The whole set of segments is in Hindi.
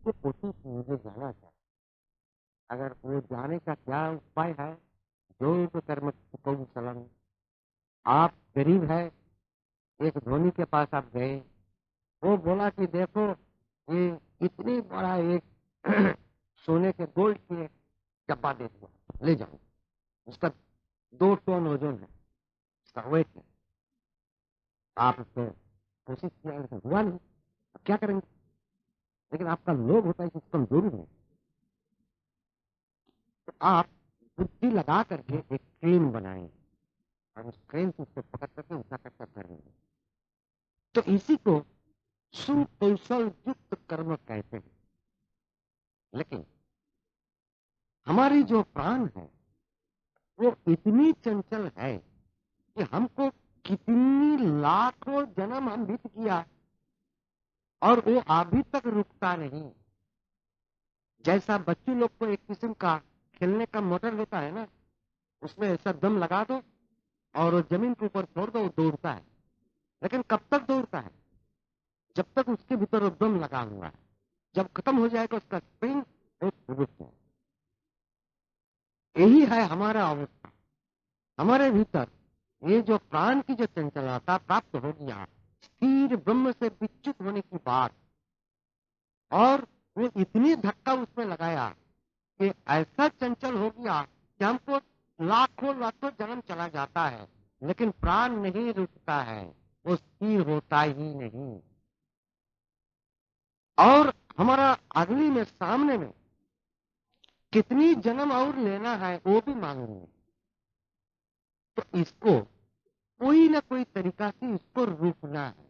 उसको कोशिश मुझे जाना चाहिए। अगर वो जाने का क्या उपाय है, जो कर्म कुशलम। आप गरीब है, एक धोनी के पास आप गए, वो बोला कि देखो ये इतनी बड़ा एक सोने के गोल्ड की एक डब्बा दे दिया, ले जाओ, उसका 2 टन वजन है, उसका वेट है। आप उसको कोशिश किया लेकिन हुआ नहीं, अब क्या करेंगे? लेकिन आपका लोभ होता है कि कमजोरी है, तो आप बुद्धि लगा करके एक क्रेन बनाएंगे और उस क्रेन से उसको पकड़ करके उठा करके करेंगे। तो इसी को सुकौशल युक्त कर्म कहते हैं। लेकिन हमारी जो प्राण है वो इतनी चंचल है कि हमको कितनी लाखों जन्म हम बीत किया और वो अभी तक रुकता नहीं। जैसा बच्चों लोग को एक किस्म का खेलने का मोटर होता है ना, उसमें ऐसा दम लगा दो और वो जमीन के ऊपर छोड़ दो, वो दौड़ता है। लेकिन कब तक दौड़ता है? जब तक उसके भीतर वो दम लगा हुआ है। जब खत्म हो जाएगा उसका स्प्रिंग, वो रुक जाए। यही है हमारा अवस्था। हमारे भीतर ये जो प्राण की जो चंचलता प्राप्त हो गया, स्थिर ब्रह्म से विच्युत होने की बात, और वो इतनी धक्का उसमें लगाया कि ऐसा चंचल हो गया कि हमको लाखों लाखों जन्म चला जाता है, लेकिन प्राण नहीं रुकता है, वो स्थिर होता ही नहीं। और हमारा अगली में सामने में कितनी जन्म और लेना है वो भी मालूम है। तो इसको कोई ना कोई तरीका से इसको रोकना है,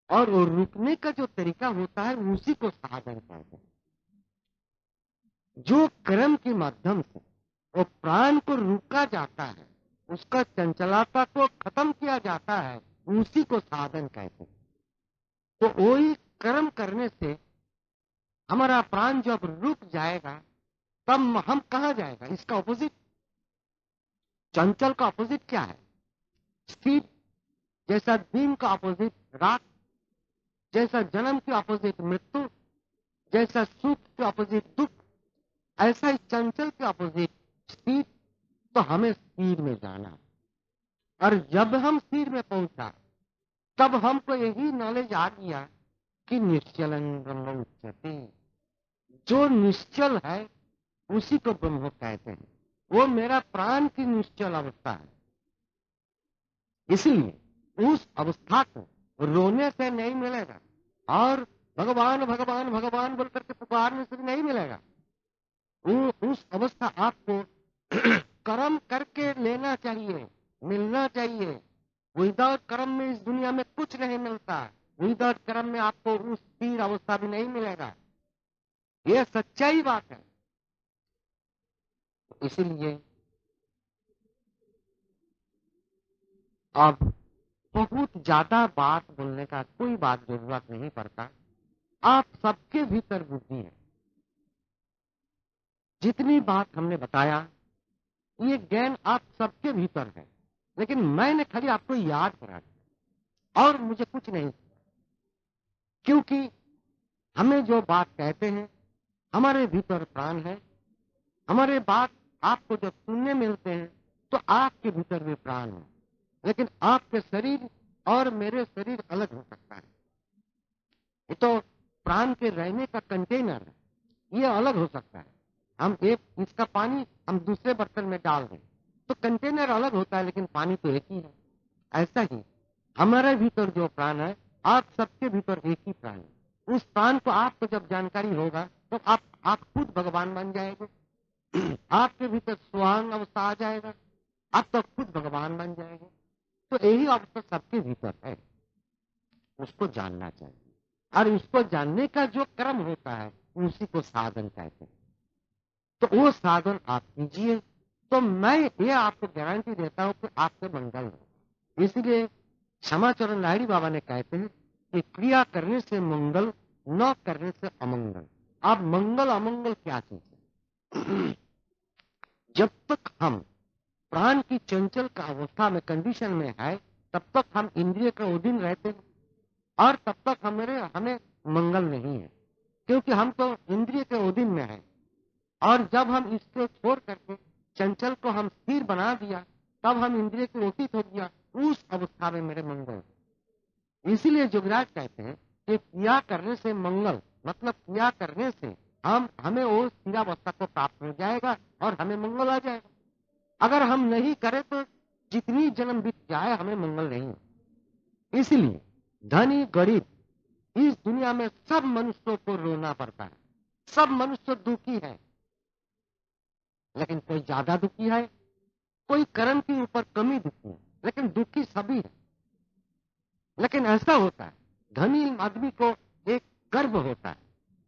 और वो रुकने का जो तरीका होता है उसी को साधन कहते हैं। जो कर्म के माध्यम से वो प्राण को रोका जाता है, उसका चंचलता को खत्म किया जाता है, उसी को साधन कहते हैं। तो वही कर्म करने से हमारा प्राण जब रुक जाएगा तब हम कहा जाएगा? इसका ऑपोजिट, चंचल का ऑपोजिट क्या है? स्थिर। जैसा दिन का ऑपोजिट रात, जैसा जन्म की ऑपोजिट मृत्यु, जैसा सुख के ऑपोजिट दुख, ऐसा ही चंचल के ऑपोजिट स्थिर। तो हमें स्थिर में जाना, और जब हम स्थिर में पहुंचा तब हमको यही नॉलेज आ गया कि निश्चलन ब्रह्म उच्यते। जो निश्चल है उसी को ब्रह्म कहते हैं। वो मेरा प्राण की निश्चल अवस्था है। इसलिए उस अवस्था को रोने से नहीं मिलेगा, और भगवान भगवान भगवान बोल करके पुकारने से भी नहीं मिलेगा। उस अवस्था आपको कर्म करके लेना चाहिए, मिलना चाहिए। विदाउट कर्म में इस दुनिया में कुछ नहीं मिलता। विदाउट कर्म में आपको उस स्थिर अवस्था भी नहीं मिलेगा। यह सच्चाई बात है। इसीलिए अब बहुत ज्यादा बात बोलने का कोई बात जरूरत नहीं पड़ता। आप सबके भीतर बुद्धि है। जितनी बात हमने बताया ये ज्ञान आप सबके भीतर है, लेकिन मैंने खाली आपको याद करा दिया और मुझे कुछ नहीं। क्योंकि हमें जो बात कहते हैं, हमारे भीतर प्राण है। हमारे बात आपको जब सुनने मिलते हैं तो आपके भीतर भी प्राण है। लेकिन आपके शरीर और मेरे शरीर अलग हो सकता है। ये तो प्राण के रहने का कंटेनर है, ये अलग हो सकता है। हम एक इसका पानी हम दूसरे बर्तन में डाल दें तो कंटेनर अलग होता है, लेकिन पानी तो एक ही है। ऐसा ही हमारे भीतर जो प्राण है, आप सबके भीतर एक ही प्राण है। उस प्राण को आपको जब जानकारी होगा तो आप खुद भगवान बन जाएंगे। आपके भीतर सुहान अवस्था आ जाएगा, आप तो खुद भगवान बन जाएंगे। तो यही अवस्था सबके भीतर है, उसको जानना चाहिए। और उसको जानने का जो क्रम होता है उसी को साधन कहते हैं। तो वो साधन आप कीजिए, तो मैं ये आपको गारंटी देता हूं कि आपके मंगल हो। इसलिए क्षमाचरण लाहिड़ी बाबा ने कहते हैं कि क्रिया करने से मंगल, न करने से अमंगल। अब मंगल अमंगल क्या चीज है? जब तक हम प्राण की चंचल का अवस्था में कंडीशन में है तब तक हम इंद्रिय के अधीन रहते हैं, और तब तक हमें मंगल नहीं है। क्योंकि हम तो इंद्रिय के अधीन में हैं। और जब हम इसको छोड़ करके चंचल को हम स्थिर बना दिया, तब हम इंद्रिय के अतीत हो गया। उस अवस्था में मेरे मंगल। इसीलिए जोगराज कहते हैं कि क्रिया करने से मंगल, मतलब क्रिया करने से हमें वो स्थिरावस्था को प्राप्त हो जाएगा और हमें मंगल आ जाएगा। अगर हम नहीं करें तो जितनी जन्म बीत जाए हमें मंगल नहीं। इसलिए धनी गरीब इस दुनिया में सब मनुष्यों को रोना पड़ता है। सब मनुष्य दुखी है, लेकिन कोई ज्यादा दुखी है, कोई कर्म के ऊपर कमी दुखी है, लेकिन दुखी सभी है। लेकिन ऐसा होता है, धनी आदमी को एक गर्व होता है,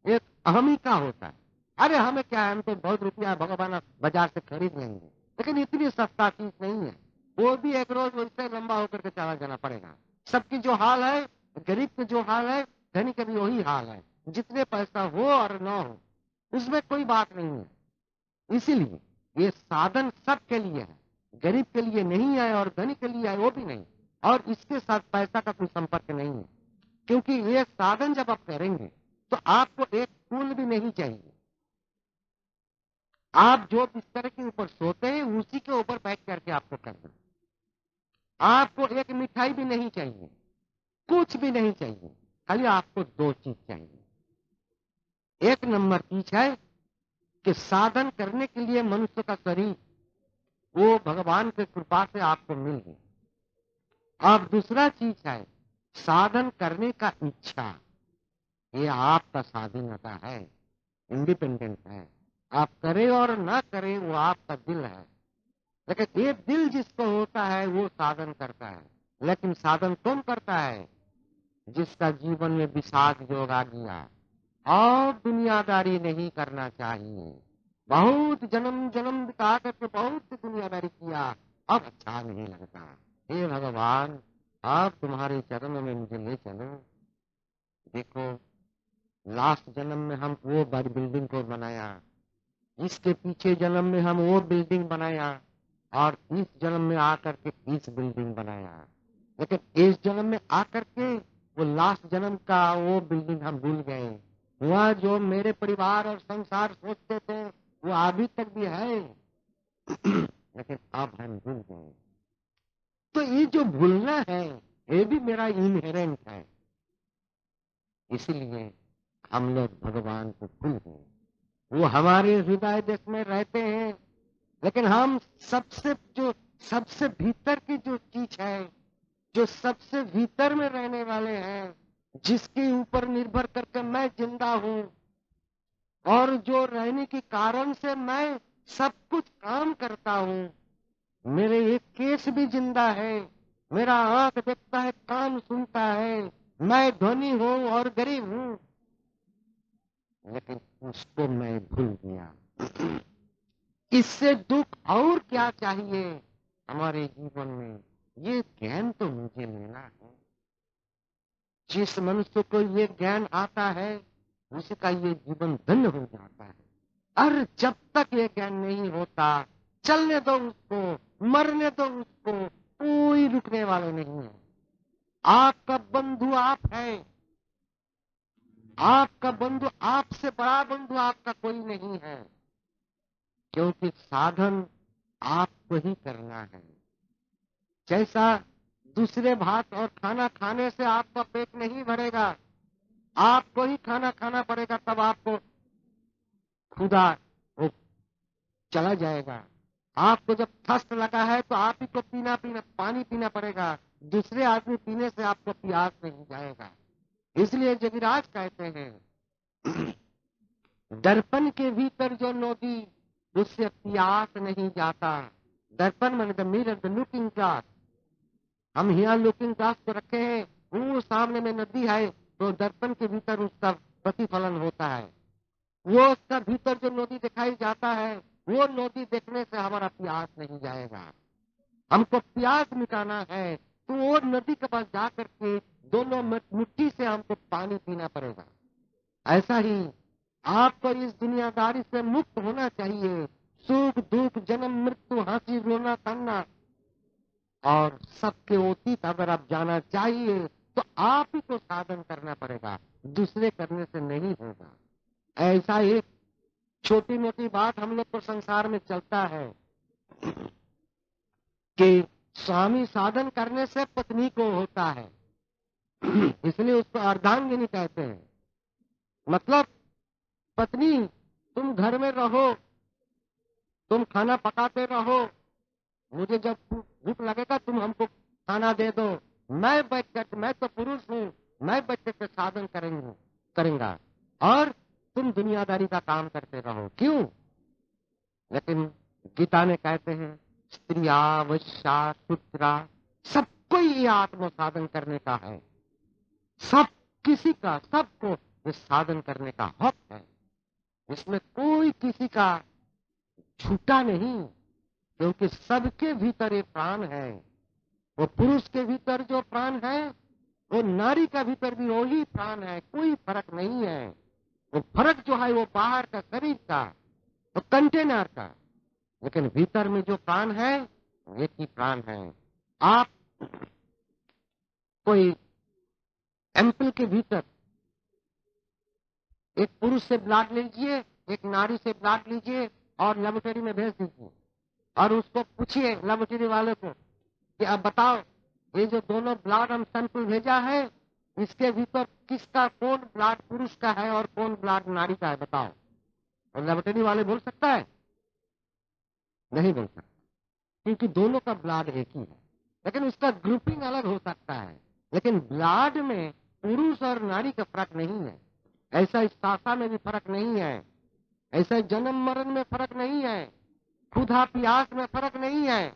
एक अहमी का होता है। अरे हमें क्या है, हम तो बहुत रुपया भगवान बाजार से खरीद लेंगे। लेकिन इतनी सस्ता चीज नहीं है, वो भी एक रोज वैसे लंबा होकर के चला जाना पड़ेगा। सबकी जो हाल है, गरीब के जो हाल है, धनी का भी वही हाल है। जितने पैसा हो और न हो, उसमें कोई बात नहीं है। इसीलिए ये साधन सबके लिए है, गरीब के लिए नहीं है और धनी के लिए है वो भी नहीं। और इसके साथ पैसा का कोई संपर्क नहीं है, क्योंकि ये साधन जब आप करेंगे तो आपको एक फूल भी नहीं चाहिए। आप जो बिस्तर के ऊपर सोते हैं उसी के ऊपर बैठ करके आपको करना। आपको एक मिठाई भी नहीं चाहिए, कुछ भी नहीं चाहिए, खाली आपको दो चीज चाहिए। एक नंबर चीज है कि साधन करने के लिए मनुष्य का शरीर वो भगवान की कृपा से आपको मिल गई। और दूसरा चीज है साधन करने का इच्छा। ये आपका स्वाधीनता है, इंडिपेंडेंट है। आप करें और ना करें वो आपका दिल है। लेकिन ये दिल जिसको होता है वो साधन करता है। लेकिन साधन कौन करता है? जिसका जीवन में विषाद योग आ गया और दुनियादारी नहीं करना चाहिए। बहुत जन्म जन्म बिता करके बहुत दुनियादारी किया, अब अच्छा नहीं लगता। हे भगवान, आप तुम्हारे चरणों में मुझे ले चलो। देखो, लास्ट जन्म में हम वो बड़ी बिल्डिंग को बनाया, इसके पीछे जन्म में हम वो बिल्डिंग बनाया, और इस जन्म में आकर के इस बिल्डिंग बनाया। लेकिन इस जन्म में आकर के वो लास्ट जन्म का वो बिल्डिंग हम भूल गए। वह जो मेरे परिवार और संसार सोचते थे वो अभी तक भी है, लेकिन अब हम भूल गए। तो ये जो भूलना है ये भी मेरा इनहेरेंट है। इसीलिए हम लोग भगवान को भूल गए। वो हमारे हृदय देश में रहते हैं, लेकिन हम सबसे भीतर की जो चीज है, जो सबसे भीतर में रहने वाले हैं, जिसके ऊपर निर्भर करके मैं जिंदा हूं और जो रहने के कारण से मैं सब कुछ काम करता हूं, मेरे एक केस भी जिंदा है, मेरा आंख देखता है, कान सुनता है, मैं धनी हूं और गरीब हूं, लेकिन उसको मैं भूल गया। इससे दुख और क्या चाहिए हमारे जीवन में? ये ज्ञान तो मुझे लेना है। जिस मनुष्य को ये ज्ञान आता है उसका ये जीवन धन्य हो जाता है। और जब तक ये ज्ञान नहीं होता, चलने दो उसको, मरने दो उसको, कोई रुकने वाले नहीं है। आपका बंधु आप है, आपका बंधु, आपसे बड़ा बंधु आपका कोई नहीं है, क्योंकि साधन आपको ही करना है। जैसा दूसरे भात और खाना खाने से आपका पेट नहीं भरेगा, आपको ही खाना खाना पड़ेगा, तब आपको खुदा वो चला जाएगा। आपको जब थर्स्ट लगा है तो आप ही को पानी पीना पड़ेगा, दूसरे आदमी पीने से आपको प्यास नहीं जाएगा। इसलिए जगिराज कहते हैं दर्पण के भीतर जो नदी, उससे प्यास नहीं जाता। दर्पण मैंने the mirror, the looking glass. हम यहाँ लुकिंग ग्लास को रखे हैं, वो सामने में नदी है, तो दर्पण के भीतर उसका प्रतिफलन होता है। वो उसका भीतर जो नदी दिखाई जाता है, वो नदी देखने से हमारा प्यास नहीं जाएगा। हमको प्यास मिटाना है तो वो नदी के पास जा करके दोनों मुट्ठी से हमको पानी पीना पड़ेगा। ऐसा ही आपको इस दुनियादारी से मुक्त होना चाहिए। सुख दुख जन्म मृत्यु हंसी रोना कान्ना और सबके अतीत अगर आप जाना चाहिए तो आप ही को साधन करना पड़ेगा। दूसरे करने से नहीं होगा। ऐसा एक छोटी मोटी बात हम लोग को संसार में चलता है कि स्वामी साधन करने से पत्नी को होता है, इसलिए उसको अर्धांगिनी कहते हैं। मतलब पत्नी तुम घर में रहो, तुम खाना पकाते रहो, मुझे जब भूख लगेगा तुम हमको खाना दे दो, मैं बैठ कर, मैं तो पुरुष हूँ, मैं बैठ कर साधन करेंगा और तुम दुनियादारी का काम करते रहो। क्यों? लेकिन गीता में कहते हैं स्त्रिया वैश्या शूद्रा सबको ये आत्म साधन करने का है, सब किसी का, सबको इस साधन करने का हक है। इसमें कोई किसी का छूटा नहीं, क्योंकि सबके भीतर ये प्राण है। वो पुरुष के भीतर जो प्राण है, वो नारी का भीतर भी वही प्राण है, कोई फर्क नहीं है। वो फर्क जो है वो बाहर का, शरीर का, वो कंटेनर का, लेकिन भीतर में जो प्राण है एक ही प्राण है। आप कोई एम्पल के भीतर एक पुरुष से ब्लड लीजिए, एक नारी से ब्लड लीजिए और लेबोरेटरी में भेज दीजिए और उसको पूछिए लेबोरेटरी वाले को कि अब बताओ ये जो दोनों ब्लड हम सैंपल भेजा है, इसके भीतर किसका, कौन ब्लड पुरुष का है और कौन ब्लड नारी का है, बताओ। और लेबोरेटरी वाले बोल सकता है? नहीं बोल सकता, क्योंकि दोनों का ब्लड एक ही है, लेकिन उसका ग्रुपिंग अलग हो सकता है। लेकिन ब्लड में पुरुष और नारी का फर्क नहीं है। ऐसा इस शाखा में भी फर्क नहीं है, ऐसा जन्म मरण में फर्क नहीं है, क्षुधा प्यास में फर्क नहीं है।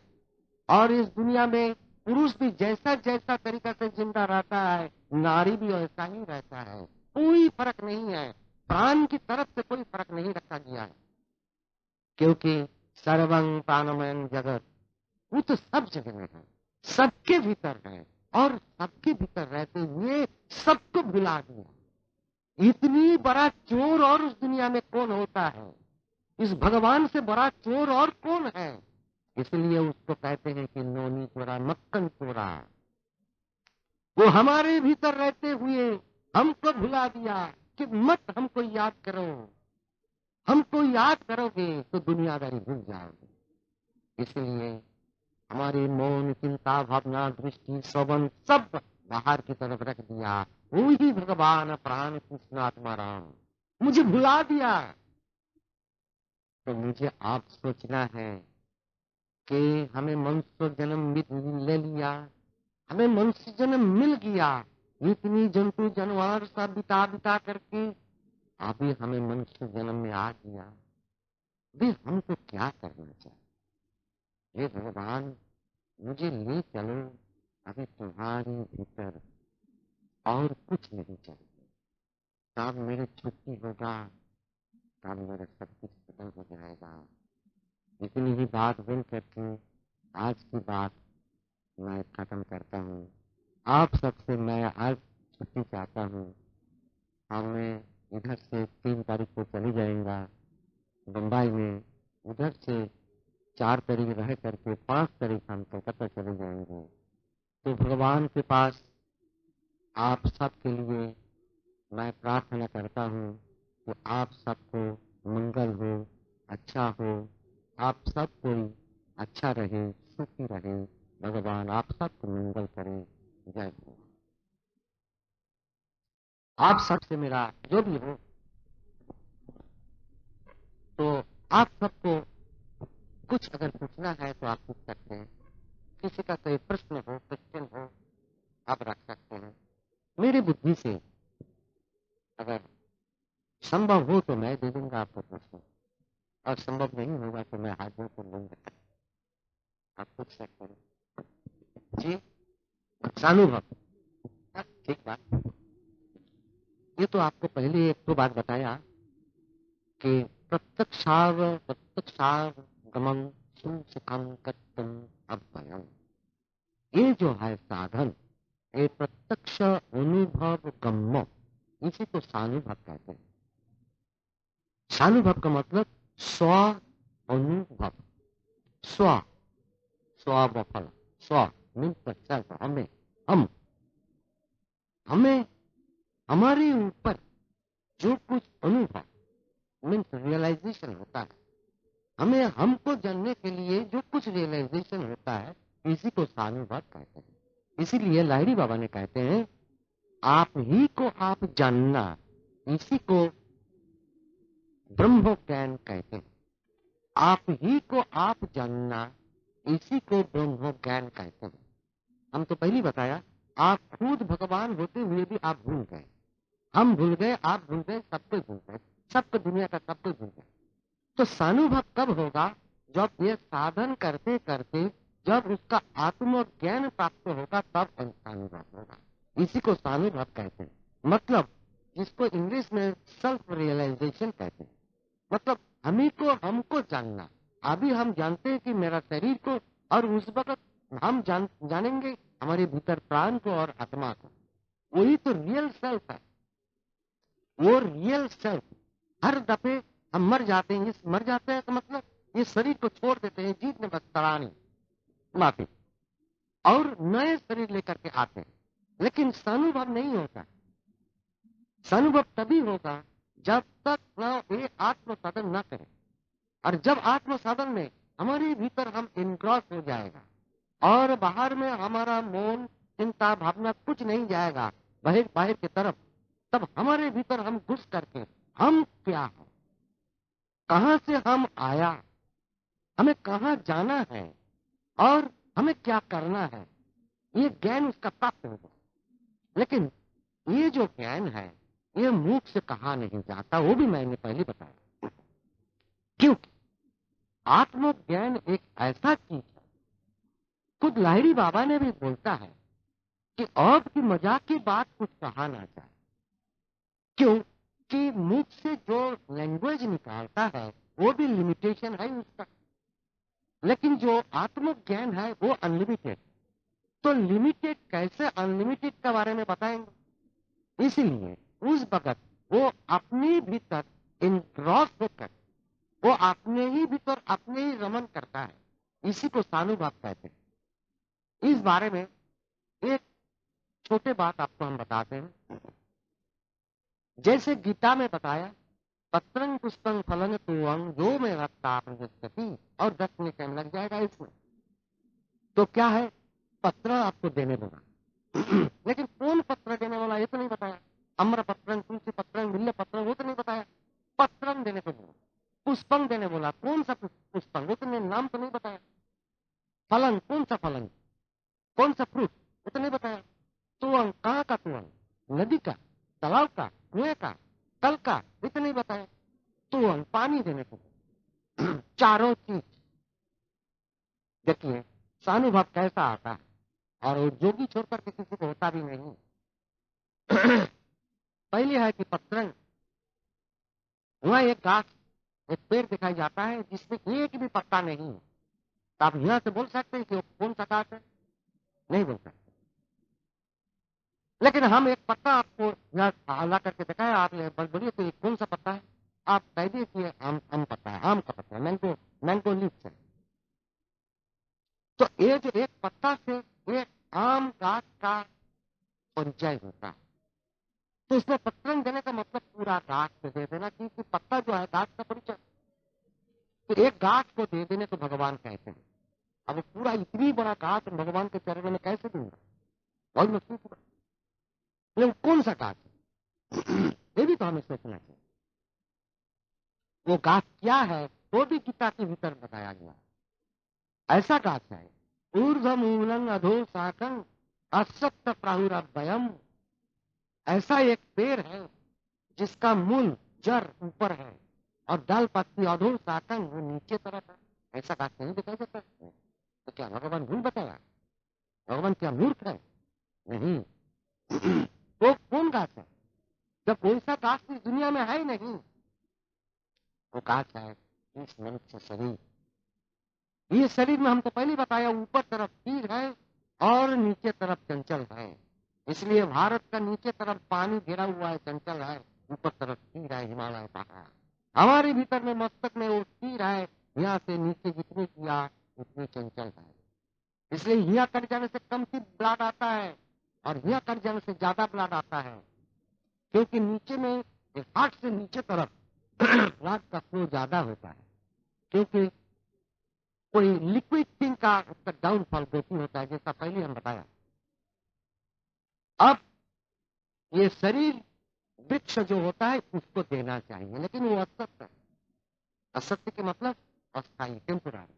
और इस दुनिया में पुरुष भी जैसा जैसा तरीका से जिंदा रहता है, नारी भी वैसा ही रहता है, कोई फर्क नहीं है। प्राण की तरफ से कोई फर्क नहीं रखा गया है, क्योंकि सर्वं प्राणमय जगत, वो तो सब जगह में है, सबके भीतर है और सबके भीतर रहते हुए सबको भुला दिया। इतनी बड़ा चोर और उस दुनिया में कौन होता है? इस भगवान से बड़ा चोर और कौन है? इसलिए उसको कहते हैं कि नोनी चोरा मक्खन चोरा। वो हमारे भीतर रहते हुए हमको भुला दिया कि मत हमको याद करो, हमको याद करोगे तो दुनियादारी भूल जाओगे। इसलिए हमारी मौन, चिंता, भावना, दृष्टि, श्रवण सब बाहर की तरफ रख दिया। वही भगवान प्राण कृष्ण आत्मा राम मुझे भुला दिया। तो मुझे आप सोचना है कि हमें मनुष्य जन्म ले लिया, हमें मनुष्य जन्म मिल गया, इतनी जंतु जानवर सब बिता बिता करके अभी हमें मनुष्य जन्म में आ गया। भी हमको क्या करना चाहिए? हे भगवान मुझे ले चलो, अभी तुम्हारे भीतर और कुछ नहीं चाहिए। तब मेरी छुट्टी होगा, तब मेरा सब कुछ खत्म हो जाएगा। इतनी ही बात बोल करके आज की बात मैं खत्म करता हूँ। आप सबसे मैं आज छुट्टी चाहता हूँ। हमें इधर से 3 तारीख को चली जाएगा बम्बई में, उधर से 4 तारीख रह करके 5 तारीख हम कलकत्ता चले जाएंगे। तो भगवान के पास आप सबके लिए मैं प्रार्थना करता हूँ कि आप सबको मंगल हो, अच्छा हो, आप सब कोई अच्छा रहे, सुखी रहे। भगवान आप सबको मंगल करे। जय हो। आप सबसे मेरा जो भी हो, तो आप सबको कुछ अगर पूछना है तो आप पूछ सकते हैं। किसी का कोई प्रश्न हो, क्वेश्चन हो, आप रख सकते हैं। मेरी बुद्धि से अगर संभव हो तो मैं दे दूंगा आपको प्रश्न, और संभव नहीं होगा तो मैं हाथ जोड़ कर लूंगा। आप पूछ सकते हैं जी। सानुभव, ठीक बात। ये तो आपको पहले एक तो बात बताया कि प्रत्यक्षावगमन सुखम कट्टम अभयम। ये जो है साधन, ये प्रत्यक्ष अनुभव गम्य, इसी को सानुभव कहते हैं। सानुभव का मतलब स्व अनुभव, स्व, स्वफल, स्व मीन्स सेल्फ, हमें, हम, हमें हमारे ऊपर जो कुछ अनुभव मीन्स रियलाइजेशन होता है, हमें हमको जानने के लिए जो कुछ रियलाइजेशन होता है, इसी को सानुभव कहते हैं। इसीलिए लाहिड़ी बाबा ने कहते हैं आप ही को आप जानना, इसी को ब्रह्म ज्ञान कहते हैं। आप ही को आप जानना, इसी को ब्रह्म ज्ञान कहते हैं। हम तो पहले बताया, आप खुद भगवान होते हुए भी आप भूल गए, हम भूल गए, आप भूल गए, सब कुछ भूल गए, सबको दुनिया का सब कुछ भूल गए। तो सानुभव कब होगा? जब ये साधन करते करते जब उसका आत्मज्ञान प्राप्त होगा, तब सानुभव होगा। इसी को सानुभव कहते हैं। मतलब जिसको इंग्लिश में सेल्फ रियलाइजेशन कहते हैं। मतलब हमी को हमको जानना। अभी हम जानते हैं कि मेरा शरीर को, और उस वक्त हम जानेंगे हमारे भीतर प्राण को और आत्मा को। वही तो रियल सेल्फ है। वो रियल सेल्फ हर दफे हम मर जाते हैं। इस मर जाते हैं तो मतलब ये शरीर को छोड़ देते हैं, जीत ने बस तड़ानी माफी, और नए शरीर लेकर के आते हैं। लेकिन सानुभव नहीं होता। सानुभव तभी होगा जब तक ये आत्म साधन न करें। और जब आत्म साधन में हमारे भीतर हम इनक्रॉस हो जाएगा और बाहर में हमारा मौन चिंता भावना कुछ नहीं जाएगा बाहर बाहर की तरफ, तब हमारे भीतर हम घुस करके हम क्या है, कहां से हम आया, हमें कहां जाना है और हमें क्या करना है, ये ज्ञान उसका प्राप्त होगा। लेकिन ये जो ज्ञान है ये मुख से कहा नहीं जाता, वो भी मैंने पहले बताया। क्योंकि आत्मज्ञान एक ऐसा चीज है, खुद लाहिड़ी बाबा ने भी बोलता है कि आपकी मजाक की बात कुछ कहा ना जाए। क्यों? कि मुख से जो लैंग्वेज निकालता है वो भी लिमिटेशन है उसका, लेकिन जो आत्मज्ञान है वो अनलिमिटेड। तो लिमिटेड कैसे अनलिमिटेड के बारे में बताएंगे। इसलिए उस वक्त वो अपने भीतर इनक्रॉस होकर वो अपने ही भीतर अपने ही रमन करता है। इसी को सानुभव कहते हैं। इस बारे में एक छोटे बात आपको हम बताते हैं। जैसे गीता में बताया, पत्रंग पुष्पंग फलंग तुवंग जो में रखता प्रगति, और 10 मिनट टाइम लग जाएगा इसमें। तो क्या है? पत्र आपको देने बोला, लेकिन कौन पत्र देने वाला ये तो नहीं बताया। अम्र पत्रंग, तुलसी पत्रंग, बिल्व पत्रंग, वो तो नहीं बताया। पत्रंग देने को बोला, पुष्पंग देने बोला, कौन सा पुष्पंग, वो तो नाम तो नहीं बताया। फलंग, कौन सा फलंग, कौन सा फ्रूट, वो तो नहीं बताया। तुअंग, कहाँ का तुअंग, नदी का, तालाब का, कुएं का, कल का, ये तो नहीं बताया। तुअंग, पानी देने को चारों चीज। देखिए सानुभव कैसा आता है, और वो जोगी छोड़कर के किसी को होता भी नहीं। पहले है कि पत्रंग, वहां एक घास, एक पेड़ दिखाई जाता है जिसमें एक भी पत्ता नहीं है। तो आप यहां से बोल सकते हैं कि वो कौन सा घास है? नहीं बोल सकते। लेकिन हम एक पत्ता आपको यहाँ ला करके दिखाए, आप बोलिए तो ये कौन सा पत्ता है? आप कह दिए कि आम पत्ता है, आम का पत्ता है, मैंगो, मैंगो लीफ है। तो ये जो एक पत्ता से एक आम घास का परिचय होता है। तो इसमें पत्रंग देने का मतलब पूरा घास को दे देना, क्योंकि पत्ता जो है घास का परिचय। तो एक घास को दे देने को भगवान कहते हैं। अब पूरा इतनी बड़ा घास भगवान के चरण में कैसे दूंगा? बहुत मुश्किल होगा। लेकिन कौन सा घास है ये भी तो हमें सोचना चाहिए। वो घास क्या है वो भी गीता के भीतर बताया गया। ऐसा घास है, ऊर्ध्व मूलंग अधो शाखं असक्त प्राहुरभयम। ऐसा एक पेड़ है जिसका मूल जड़ ऊपर है और डाल पत्ती अधो शाखं वो नीचे तरफ है। ऐसा घास नहीं दिखाई देता। तो क्या भगवान भूल बताया? भगवान क्या मूर्ख है? नहीं। वो कौन घास है? जब वैसा घास इस दुनिया में है ही नहीं। वो घास है इस मनुष्य शरीर। ये शरीर में हमको पहले बताया ऊपर तरफ स्थिर है और नीचे तरफ चंचल है। इसलिए भारत का नीचे तरफ पानी घिरा हुआ है, चंचल है, ऊपर तरफ स्थिर है, हिमालय पहाड़। हमारे भीतर में मस्तक में वो स्थिर है, यहाँ से नीचे जितने किया उतनी चंचल है। इसलिए यहाँ कट जाने से कम की ब्लड आता है और यहाँ कट जाने से ज्यादा ब्लड आता है। क्योंकि नीचे में हार्ट से नीचे तरफ ब्लड का फ्लो ज्यादा होता है, क्योंकि कोई लिक्विड थिंग का उसका डाउनफॉल बेसी होता है, जैसा पहले हम बताया। अब ये शरीर वृक्ष जो होता है उसको देना चाहिए, लेकिन वो असत्य है। असत्य के मतलब अस्थायी, टेम्पोररी।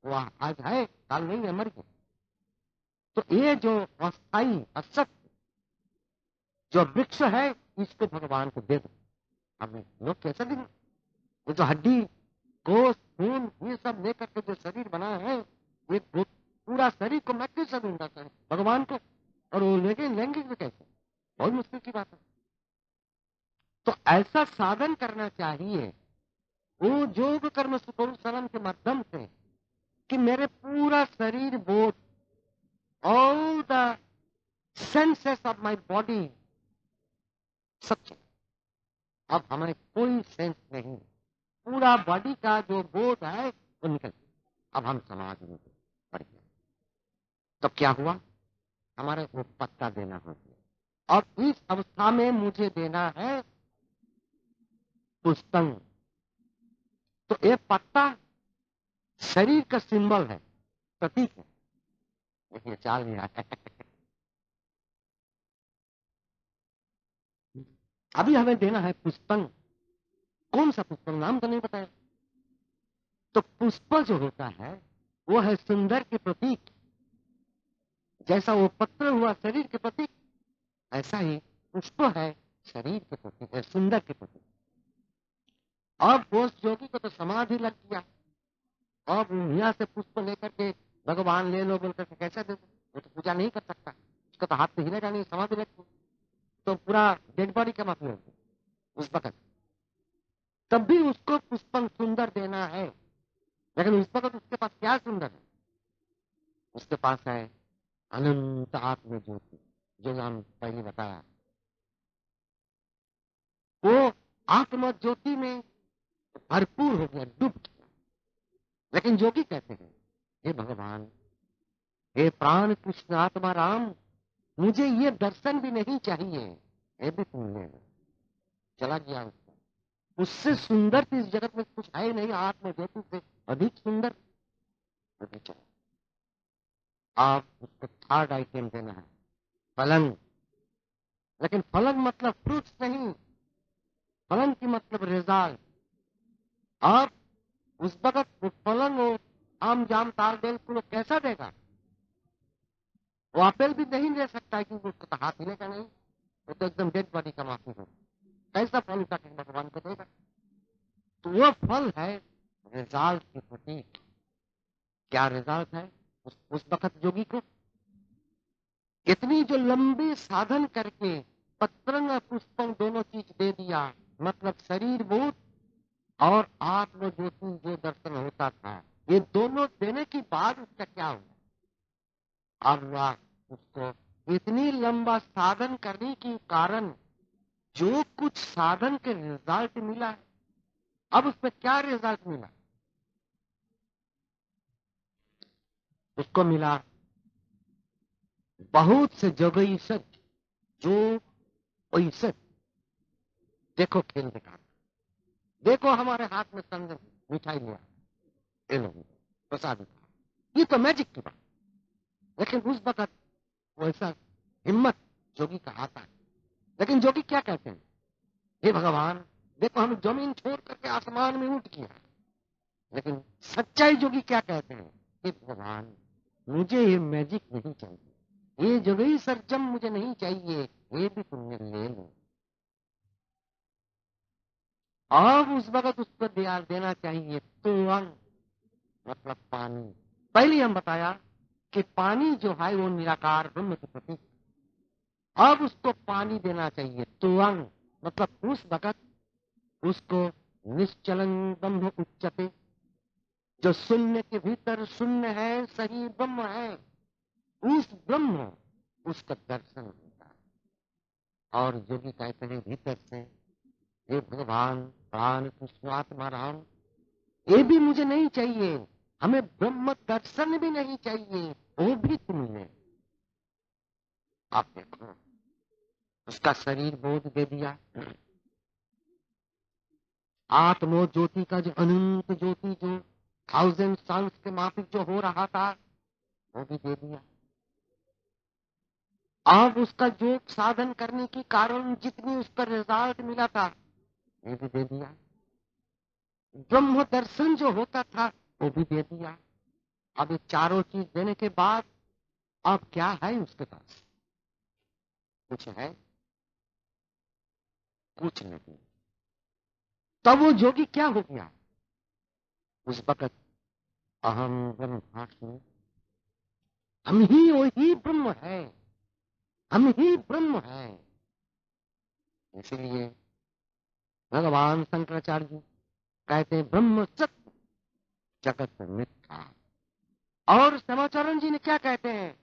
वो आज है, काल नहीं है, मर गया। तो ये जो अस्थायी असत्य जो वृक्ष है, इसको भगवान को दे दो। अब लोग कैसे देंगे? ये जो हड्डी, गोश्त, खून, ये सब लेकर के जो शरीर बना है, ये पूरा शरीर को मैं कैसे दूंगा सर भगवान को? और वो लेंगे तो कैसे? बहुत मुश्किल की बात है। तो ऐसा साधन करना चाहिए वो योग कर्म सुकौशलम के माध्यम से कि मेरे पूरा शरीर बोध, all the senses of my body सब। अब हमें कोई सेंस नहीं, पूरा बॉडी का जो बोध है वो निकल। अब हम समाज में पड़ गए। तो क्या हुआ? हमारे को पत्ता देना होगा, और इस अवस्था में मुझे देना है पुष्पंग। तो ये पत्ता शरीर का सिंबल है, प्रतीक है। देखिए चाल नहीं रहा है। अभी हमें देना है पुष्पंग। कौन सा पुष्पंग? नाम तो नहीं बताया। तो पुष्प जो होता है वो है सुंदर के प्रतीक। जैसा वो पत्र हुआ शरीर के प्रतीक, ऐसा ही पुष्प है शरीर के प्रतीक, सुंदर के प्रतीक। अब वो योगी को तो समाधि लग गया। अब यहाँ से पुष्प लेकर के भगवान ले लो बोलकर के कैसे दे दो? वो तो पूजा नहीं कर सकता, उसका तो हाथ तो हिलेगा नहीं, समाधि लग गई। तो पूरा डेड बॉडी का मतलब उस वक्त। तब भी उसको पुष्पंग सुंदर देना है, लेकिन उस वक्त उसके पास क्या सुंदर है? उसके पास है अनंत आत्म ज्योति, जो हम पहले बताया। वो आत्म ज्योति में भरपूर हो गया, डूब गया। लेकिन योगी कहते हैं, हे भगवान, हे प्राण कृष्ण आत्मा राम, मुझे ये दर्शन भी नहीं चाहिए, ये भी तुम ले लो। चला गया उसका। उससे सुंदर तो इस जगत में कुछ है नहीं, आत्म ज्योति से अधिक सुंदर। आप उसको थर्ड आइटम देना है, फलन। लेकिन फलन मतलब फ्रूट्स नहीं, फलन की मतलब रिजल्ट। आप उस वक्त वो फलन हो, आम जाम ताल बेल को कैसा देगा? वो अपेल भी नहीं दे सकता है, क्योंकि उसको तो हाथ हिलेगा नहीं, वो तो एकदम डेड बॉडी का माफी हो। कैसा फल का भगवान को देगा? तो वो फल है रिजल्ट की प्रतीक। क्या रिजल्ट है उस वक्त योगी को? इतनी जो लंबी साधन करके पत्रंग पुष्पंग दोनों चीज दे दिया, मतलब शरीर बोध और आत्म ज्योति जो दर्शन होता था, ये दोनों देने के बाद उसका क्या हुआ? अब वह उसको इतनी लंबा साधन करने के कारण जो कुछ साधन के रिजल्ट मिला है, अब उसमें क्या रिजल्ट मिला? उसको मिला बहुत से जगह जो ऐसे। देखो खेल दिखा, देखो हमारे हाथ में संग मिठाई लिया, ये लोग प्रसाद, ये तो मैजिक की बात। लेकिन उस वक्त वैसा हिम्मत जोगी का आता है। लेकिन जोगी क्या कहते हैं? हे भगवान, देखो हम जमीन छोड़ करके आसमान में उठ गया। लेकिन सच्चाई जोगी क्या कहते हैं? हे भगवान, मुझे ये मैजिक नहीं चाहिए, ये जगही सरजम मुझे नहीं चाहिए, ये भी तुमने ले लो। अब उस वक्त उसको देना चाहिए तुअंग, मतलब पानी। पहले हम बताया कि पानी जो है वो निराकार ब्रह्म के प्रतीक। अब उसको पानी देना चाहिए तुअंग, मतलब उस वक्त उसको निश्चलन ब्रह्म उच्चते, जो शून्य के भीतर शून्य है, सही ब्रह्म है, उस ब्रह्म उसका दर्शन होता है। और योगी कहते हैं भीतर से, हे भगवान प्राण कृष्ण आत्मा राम, ये भी मुझे नहीं चाहिए, हमें ब्रह्म दर्शन भी नहीं चाहिए, वो भी तुमने। आप देखो उसका शरीर बोध दे दिया। आत्मो ज्योति का जो अनंत ज्योति, जो 1000 साल्स के माफिक जो हो रहा था, वो भी दे दिया। अब उसका योग साधन करने के कारण जितनी उस पर रिजल्ट मिला था, ये भी दे दिया। ब्रह्म दर्शन जो होता था, वो भी दे दिया। अब ये चारों चीज देने के बाद अब क्या है उसके पास? कुछ है? कुछ नहीं। तब वो योगी क्या हो गया? उस वक्त अहम ब्रह्मास्मि, हम ही वही ब्रह्म है, हम ही ब्रह्म है। इसलिए भगवान शंकराचार्य जी कहते हैं ब्रह्म सत्य जगत मिथ्या। और श्यामाचरण जी ने क्या कहते हैं?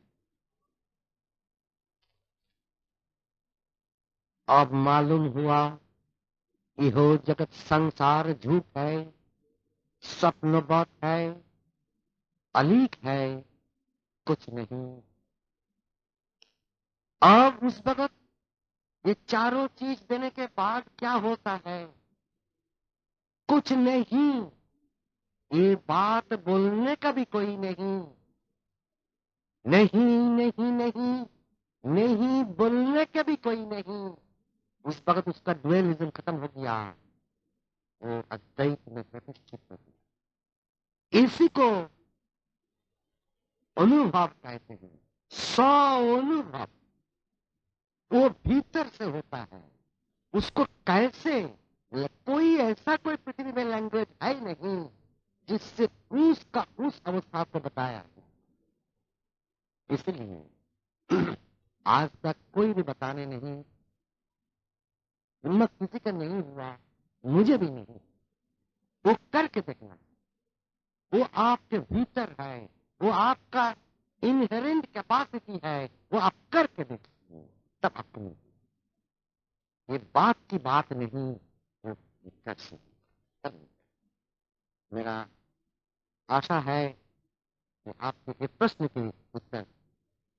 अब मालूम हुआ इहो जगत संसार झूठ है, स्वप्नवत है, अलीक है, कुछ नहीं। अब उस वक्त ये चारों चीज देने के बाद क्या होता है? कुछ नहीं। ये बात बोलने का भी कोई नहीं, नहीं नहीं नहीं, नहीं बोलने का भी कोई नहीं। उस वक्त उसका ड्यूअलिज्म खत्म हो गया, वो अद्वैत में प्रतिष्ठित हो गया। इसी को अनुभव कहते हैं। स्व अनुभव वो भीतर से होता है। उसको कैसे? कोई ऐसा कोई पृथ्वी में लैंग्वेज है नहीं जिससे उसका उस अवस्था को बताया है। इसलिए आज तक कोई भी बताने नहीं, हिम्मत किसी का नहीं हुआ, मुझे भी नहीं। वो करके देखना, वो आपके भीतर है, वो आपका इनहेरेंट कैपेसिटी है, वो आप करके देखिए, तब अपनी ये बात की बात नहीं, वो कर सकते। मेरा आशा है कि आपके ये प्रश्न के उत्तर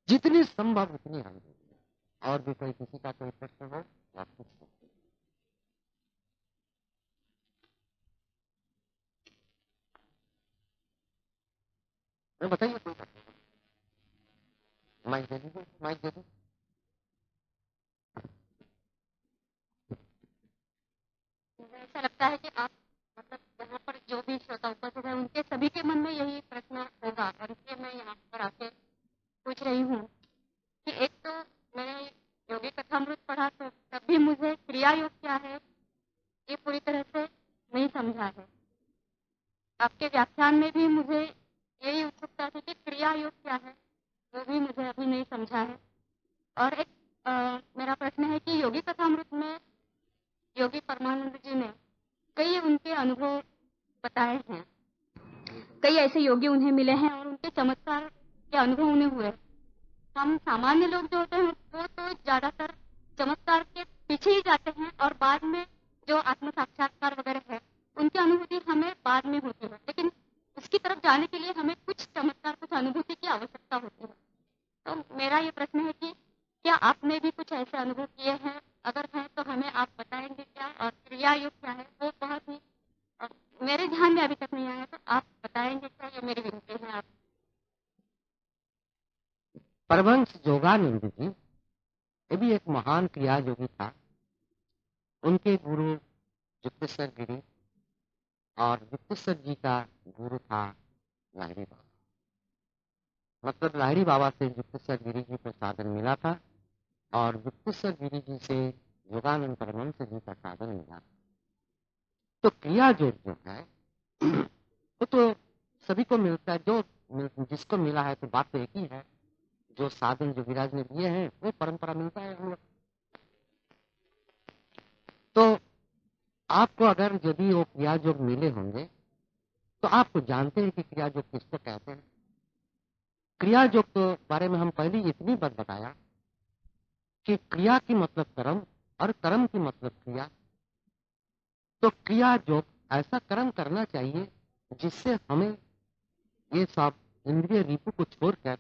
जितनी संभव उतनी हम देंगे। और भी कोई किसी का कोई प्रश्न हो तो आप पूछ सकते हैं। बताइए कोई प्रश्न। माइक दे दीजिए, माइक दे दीजिए। मुझे ऐसा लगता है कि आप मतलब यहाँ पर जो भी श्रोता उपस्थित है उनके सभी के मन में यही प्रश्न होगा, और इसलिए मैं यहाँ पर आके पूछ रही हूँ कि एक तो मैंने योगी कथामृत पढ़ा तो तब भी मुझे क्रिया योग क्या है ये पूरी तरह से नहीं समझा है। आपके व्याख्यान में भी मुझे यही उत्सुकता थी कि क्रिया योग क्या है, वो भी मुझे अभी नहीं समझा है। और एक मेरा प्रश्न है कि योगी कथामृत में योगी परमानंद जी ने कई उनके अनुभव बताए हैं, कई ऐसे योगी उन्हें मिले हैं और उनके चमत्कार के अनुभव उन्हें हुए। हम सामान्य लोग जो होते हैं वो तो ज्यादातर चमत्कार के पीछे ही जाते हैं और बाद में जो आत्म साक्षात्कार वगैरह है उनकी अनुभूति हमें बाद में होती है, लेकिन उसकी तरफ जाने के लिए हमें कुछ चमत्कार, कुछ अनुभूति की आवश्यकता होती है। तो मेरा ये प्रश्न है कि क्या आपने भी कुछ ऐसे अनुभव किए हैं? अगर हैं तो हमें आप बताएंगे क्या? और क्रिया योग क्या है वो बहुत ही मेरे ध्यान में अभी तक नहीं आया, तो आप बताएंगे क्या? ये मेरी विनती है आप। परमहंस योगानंद जी ये भी एक महान क्रिया योगी था। उनके गुरु युक्तेश्वर गिरी, और युक्तेश्वर जी का गुरु था लाहिड़ी बाबा। मतलब लाहिड़ी बाबा से युक्तेश्वर गिरी जी को साधन मिला था, और युक्तेश्वर गिरी जी से योगानंद परमहंस जी का साधन मिला। तो क्रिया योग जो है वो तो सभी को मिलता है। जो जिसको मिला है तो बात तो एक ही है। जो साधन जो विराज ने दिए हैं वो परंपरा मिलता है हम लोग। तो आपको अगर यदि वो क्रिया योग मिले होंगे तो आपको जानते हैं कि क्रिया योग किसको कहते हैं। क्रिया योग के बारे में हम पहले इतनी बात बताया कि क्रिया की मतलब कर्म और कर्म की मतलब क्रिया। तो क्रिया योग ऐसा कर्म करना चाहिए जिससे हमें ये सब इंद्रिय रिपु को छोड़कर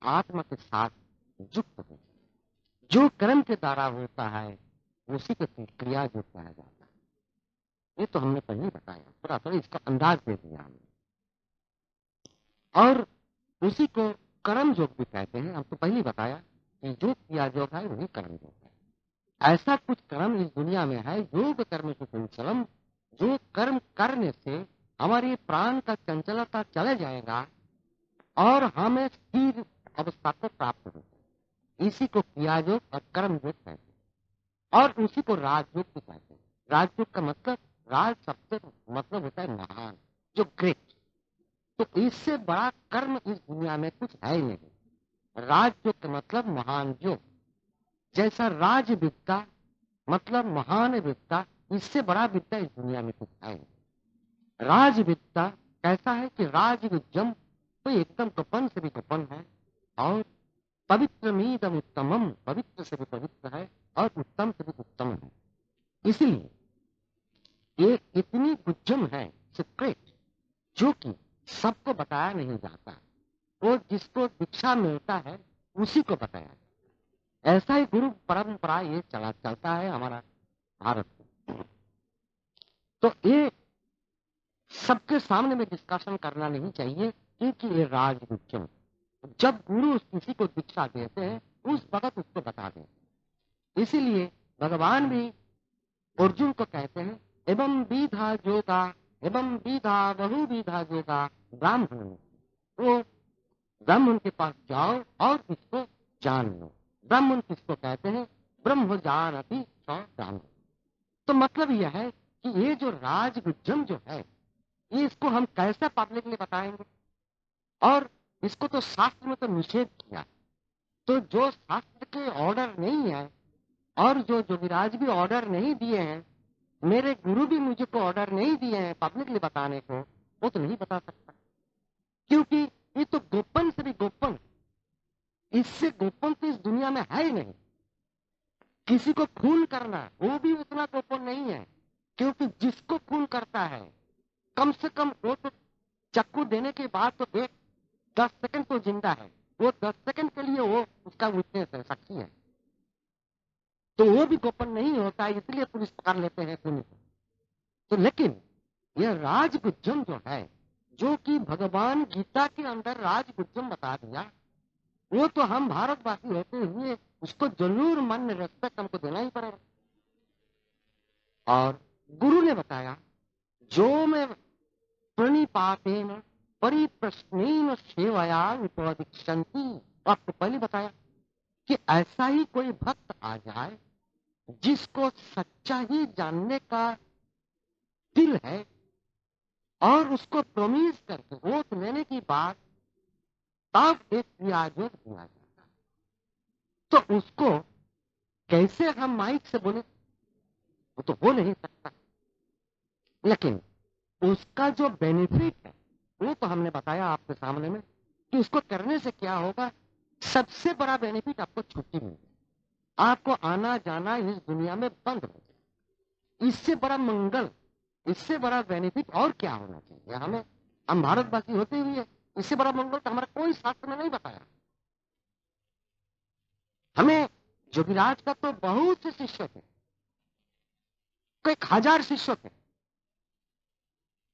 आत्मा के साथ युक्त हो, जो कर्म के द्वारा होता है उसी को क्रिया जो कहा जाता है। ये तो हमने पहले बताया, थोड़ा थोड़ा इसका अंदाज दे दिया हमने। और उसी को कर्म योग भी कहते हैं। हम तो पहले ही बताया कि जो क्रिया योग है वही कर्म योग है। ऐसा कुछ कर्म इस दुनिया में है, योग कर्म से कुशलम, जो कर्म करने से हमारी प्राण का चंचलता चले जाएगा और हमें स्थिर अवस्था को प्राप्त होगा। इसी को क्रिया योग और कर्म योग कहते हैं। और उसी को राजयोग भी कहते हैं। राजयोग का मतलब, राज सबसे मतलब होता है महान, जो ग्रेट। तो इससे बड़ा कर्म इस दुनिया में कुछ है ही नहीं। राजयोग का मतलब महान योग। जैसा राज विद्या मतलब महान विद्या, इससे बड़ा विद्या इस दुनिया में कुछ है नहीं। राज विद्या कैसा है कि राज विद्यम तो एकदम गोपन से भी गोपन है, और पवित्रमीदम उत्तमम, पवित्र से भी पवित्र है और उत्तम से भी उत्तम है। इसलिए ये इतनी गुज्जम है, सीक्रेट, जो कि सबको बताया नहीं जाता। वो जिसको दीक्षा मिलता है उसी को बताया। ऐसा ही गुरु परंपरा ये चलता है हमारा भारत में। तो ये सबके सामने में डिस्कशन करना नहीं चाहिए, क्योंकि ये राजगुज्जम, जब गुरु किसी को दीक्षा देते हैं उस वक्त उसको बता दें। इसीलिए भगवान भी अर्जुन को कहते हैं, एवं विधा योगा, एवं विधा बहु विधा योगा ब्राह्मण। तो ब्राह्मण के पास जाओ और इसको जान लो। ब्राह्मण किसको कहते हैं? ब्रह्म जानति स ब्राह्मण। तो मतलब यह है कि ये जो राजगुज्जम जो है, ये इसको हम कैसे पब्लिक में बताएंगे? और इसको तो शास्त्र में तो निषेध किया। तो जो शास्त्र के ऑर्डर नहीं है और जो जोगिराज भी ऑर्डर नहीं दिए हैं, मेरे गुरु भी मुझे को ऑर्डर नहीं दिए हैं पब्लिकली बताने को, वो तो नहीं बता सकता, क्योंकि ये तो गोपन से भी गोपन। इससे गोपन तो इस दुनिया में है ही नहीं। किसी को खून करना वो भी उतना गोपन नहीं है, क्योंकि जिसको खून करता है कम से कम वो तो चक्कू देने के बाद तो 10 सेकंड तो जिंदा है, वो 10 सेकंड के लिए वो उसका विटनेस है, साक्षी है। तो वो भी गोपन नहीं होता है, इसलिए पुलिस पकड़ लेते हैं खून को। तो लेकिन यह राजगुज्जम जो है, जो कि भगवान गीता के अंदर राजगुज्जम बता दिया, वो तो हम भारतवासी होते हुए उसको जरूर मन रेस्पेक्ट हमको देना ही पड़ेगा। और गुरु ने बताया, जो मैं प्रणिपातेन परिप्रश्नेन सेवया उपदीक्षन्ति। आपको पहले बताया कि ऐसा ही कोई भक्त आ जाए जिसको सच्चा ही जानने का दिल है, और उसको प्रोमिस करके वोट लेने की बात, तब एक क्रियायोग दिया जाता। तो उसको कैसे हम माइक से बोले? वो तो बोल नहीं सकता, लेकिन उसका जो बेनिफिट है वो तो हमने बताया आपके सामने में कि उसको करने से क्या होगा। सबसे बड़ा बेनिफिट आपको छुट्टी मिलेगी, आपको आना जाना इस दुनिया में बंद हो जाए। इससे बड़ा मंगल, इससे बड़ा बेनिफिट और क्या होना चाहिए हमें? हम भारतवासी होते हुए इससे बड़ा मंगल तो हमारा कोई शास्त्र में नहीं बताया। हमें जोगिराज का तो बहुत से शिष्य थे, कई 1000 शिष्य थे,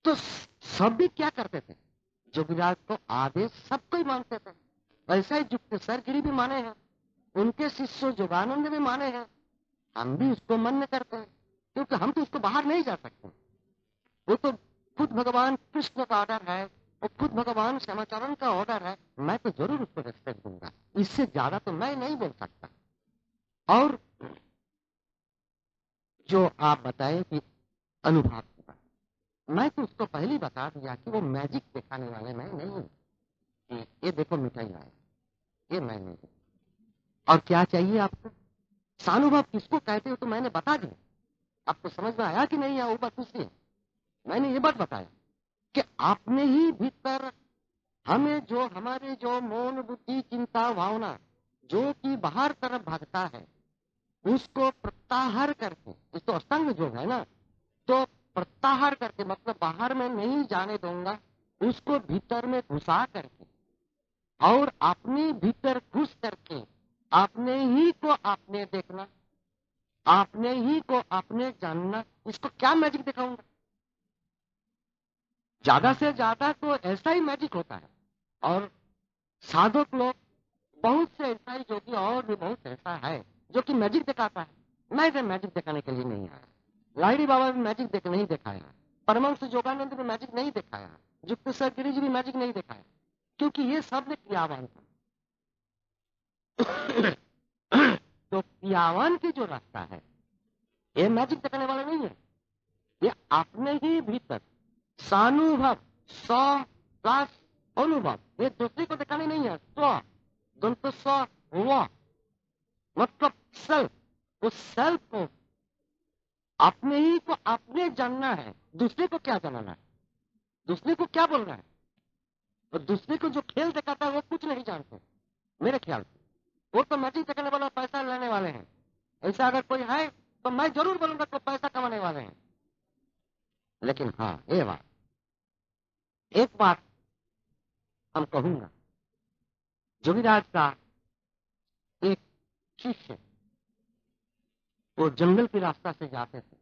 तो सभी क्या करते थे? जोगिराज को आदेश सबको ही मानते थे। वैसा ही जुक्तेश्वर गिरी भी माने हैं, उनके शिष्य जोगानंद भी माने हैं, हम भी उसको मान्य करते हैं, क्योंकि हम तो उसको बाहर नहीं जा सकते। वो तो खुद भगवान कृष्ण का ऑर्डर है, वो खुद भगवान श्यामाचरण का ऑर्डर है, मैं तो जरूर उसको रेस्पेक्ट दूंगा। इससे ज्यादा तो मैं नहीं बोल सकता। और जो आप बताए कि अनुभव की बात, मैं तो उसको पहले ही बता दिया कि वो मैजिक दिखाने वाले मैं नहीं हूं कि ये देखो मिठाई आया, ये मैं नहीं। और क्या चाहिए आपको? सानुभव किसको कहते हो तो मैंने बता दिया। आपको समझ में आया कि नहीं आया वो बात दूसरी है। मैंने ये बात बताया कि आपने ही भीतर हमें जो हमारे जो मौन बुद्धि चिंता भावना जो कि बाहर तरफ भागता है, उसको प्रत्याहार करके, इस तो अष्टांग योग है ना, तो प्रत्याहार करके मतलब बाहर में नहीं जाने दूंगा, उसको भीतर में घुसा करके और अपने भीतर घुस करके आपने ही को आपने देखना, आपने ही को आपने जानना, इसको क्या मैजिक दिखाऊंगा? ज्यादा से ज्यादा तो ऐसा ही मैजिक होता है। और साधक लोग बहुत से ऐसा ही, जो कि और भी बहुत ऐसा है जो कि मैजिक दिखाता है। मैं इसे मैजिक दिखाने के लिए नहीं आया। लाहिड़ी बाबा भी मैजिक नहीं दिखाया, परमहंस योगानंद भी मैजिक नहीं दिखाया, युक्तेश्वर गिरी जी भी मैजिक नहीं दिखाया, क्योंकि ये सब ने क्रियावान था। तो क्रियावान की जो रास्ता है, ये मैजिक दिखाने वाला नहीं है। ये अपने ही भीतर सानुभव, स्व प्लस अनुभव, ये दूसरे को दिखाने नहीं है। स्व दंत स्व व मतलब सेल्फ, उस सेल्फ को अपने ही को अपने जानना है। दूसरे को क्या जानना है, दूसरे को क्या बोलना है? और दूसरे को जो खेल दिखाता है वो कुछ नहीं जानते मेरे ख्याल से। वो तो मैजिक दिखाने वाला पैसा लेने वाले हैं। ऐसा अगर कोई है तो मैं जरूर बोलूंगा तो पैसा कमाने वाले हैं। लेकिन हाँ, ये बात, एक बात हम कहूंगा, जोगीराज का एक शिष्य वो जंगल के रास्ता से जाते थे,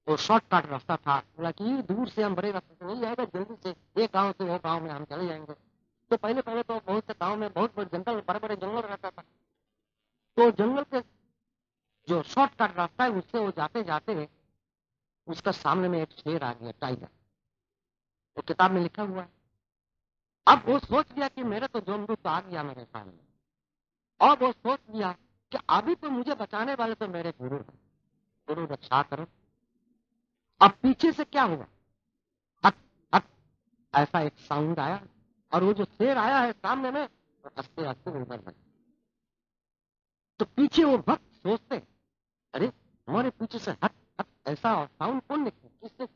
वो शॉर्टकट रास्ता था, बोला कि दूर से हम बड़े रास्ते से नहीं जाएगा, जल्दी से एक गांव से वो गांव में हम चले जाएंगे। तो पहले पहले तो बहुत से गांव में बहुत बड़े जंगल, बड़े बड़े जंगल रहता था। तो जंगल के जो शॉर्टकट रास्ता है उससे वो जाते जाते उसका सामने में एक शेर आ गया, टाइगर। वो किताब में लिखा हुआ है। अब वो सोच लिया कि मेरे तो जमदूत आ गया मेरे सामने, और वो सोच लिया कि अभी तो मुझे बचाने वाले तो मेरे गुरु हैं, गुरु रक्षा करो। अब पीछे से क्या हुआ, हट हट ऐसा एक साउंड आया, और वो जो शेर आया है सामने में तो हंसते हंसते उधर गए। तो पीछे वो भक्त सोचते, अरे हमारे पीछे से हट हट ऐसा साउंड कौन निकला, किसने?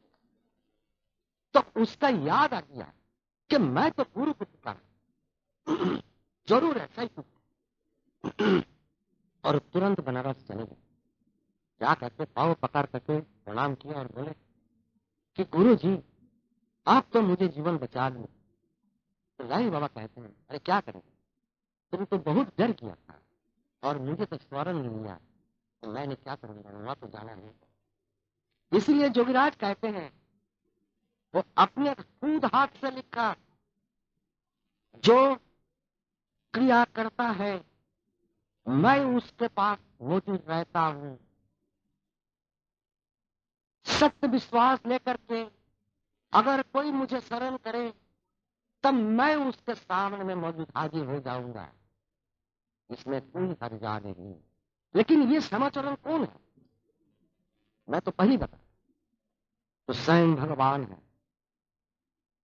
तो उसका याद आ गया कि मैं तो गुरु को पुकारा, जरूर ऐसा ही कुछ। और तुरंत बनारस चले गए। क्या करके पाँव पकड़ करके प्रणाम किया और बोले कि गुरु जी आप तो मुझे जीवन बचा लिए। तो लाही बाबा कहते हैं, अरे क्या करें, तुम तो बहुत डर किया था और मुझे तो स्मरण नहीं आया, तो मैंने क्या करूंगा, वहां तो जाना नहीं। इसलिए जोगीराज कहते हैं, वो अपने खुद हाथ से लिखा, जो क्रिया करता है मैं उसके पास मौजूद रहता हूं। सत्य विश्वास लेकर के अगर कोई मुझे शरण करे तब मैं उसके सामने में मौजूद हाजिर हो जाऊंगा, इसमें कोई हर्जा नहीं। लेकिन ये समाचरण कौन है? मैं तो पहली बता, तो स्वयं भगवान है,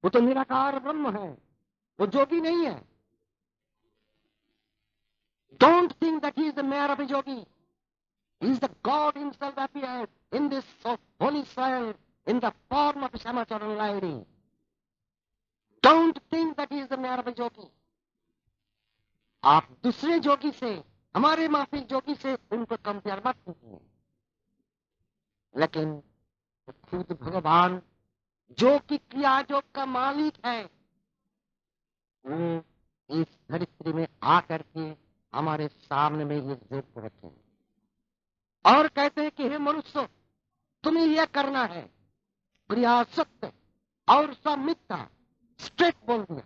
वो तो निराकार ब्रह्म है, वो जोगी नहीं है। Don't think that he is the mayor of A Jogi, he is the God himself appeared in this holy soil in the form of Shamacharan Lahiri. Don't think that he is the mayor of a jogi. आप दूसरे जोगी से, हमारे माफी जोगी से उनको कंपेयर मत कीजिए। लेकिन खुद भगवान जो कि क्रिया योग का मालिक है, वो इस धरित्री में आकर के हमारे सामने में ये योग को रखे और कहते हैं कि हे मनुष्य, तुम्हें यह करना है। क्रिया सत्य और सब मिथ्या स्ट्रेट बोल दिया।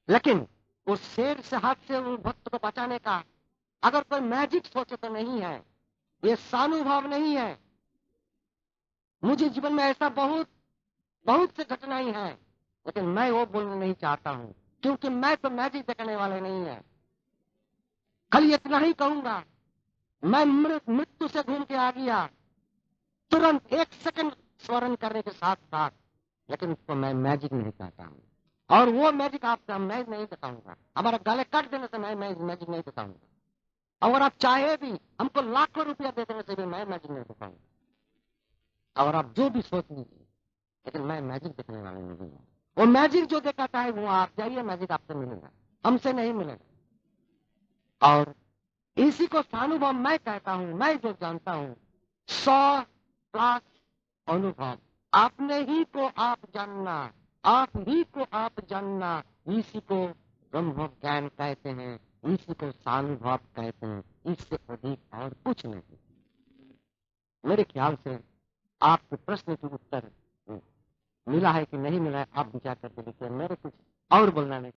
लेकिन उस शेर से हाथ से उस भक्त को बचाने का अगर कोई मैजिक सोचे तो नहीं है, ये सानुभव नहीं है। मुझे जीवन में ऐसा बहुत बहुत से घटनाएं हैं, लेकिन मैं वो बोलना नहीं चाहता हूं, क्योंकि मैं तो मैजिक देखने वाले नहीं है। खाली इतना ही कहूंगा, मैं मृत्यु से घूम के आ गया तुरंत एक सेकंड स्मरण करने के साथ साथ, लेकिन उसको मैं मैजिक नहीं कहता हूं। और वो मैजिक आपका मैं नहीं बताऊंगा, हमारा गले काट देने से मैं मैजिक नहीं बताऊंगा। अगर आप चाहे भी हमको लाखों रुपया दे देने से भी मैं मैजिक नहीं बताऊंगा। और आप जो भी सोच लीजिए, लेकिन मैं मैजिक देखने वाला नहीं हूं। वो मैजिक जो दिखाता है वो आप जाइए, मैजिक आपसे मिलेगा, हमसे नहीं मिलेगा। और इसी को सानुभव मैं कहता हूं। मैं जो जानता हूं 100+ अनुभव, अपने ही को आप जानना, आप ही को आप जानना, इसी को ब्रह्म ज्ञान कहते हैं, इसी को सानुभव कहते हैं, इससे अधिक और कुछ नहीं। मेरे ख्याल से आपके प्रश्न के उत्तर मिला है कि नहीं मिला है, आप विचार करके देखिए। मेरे कुछ और बोलना नहीं।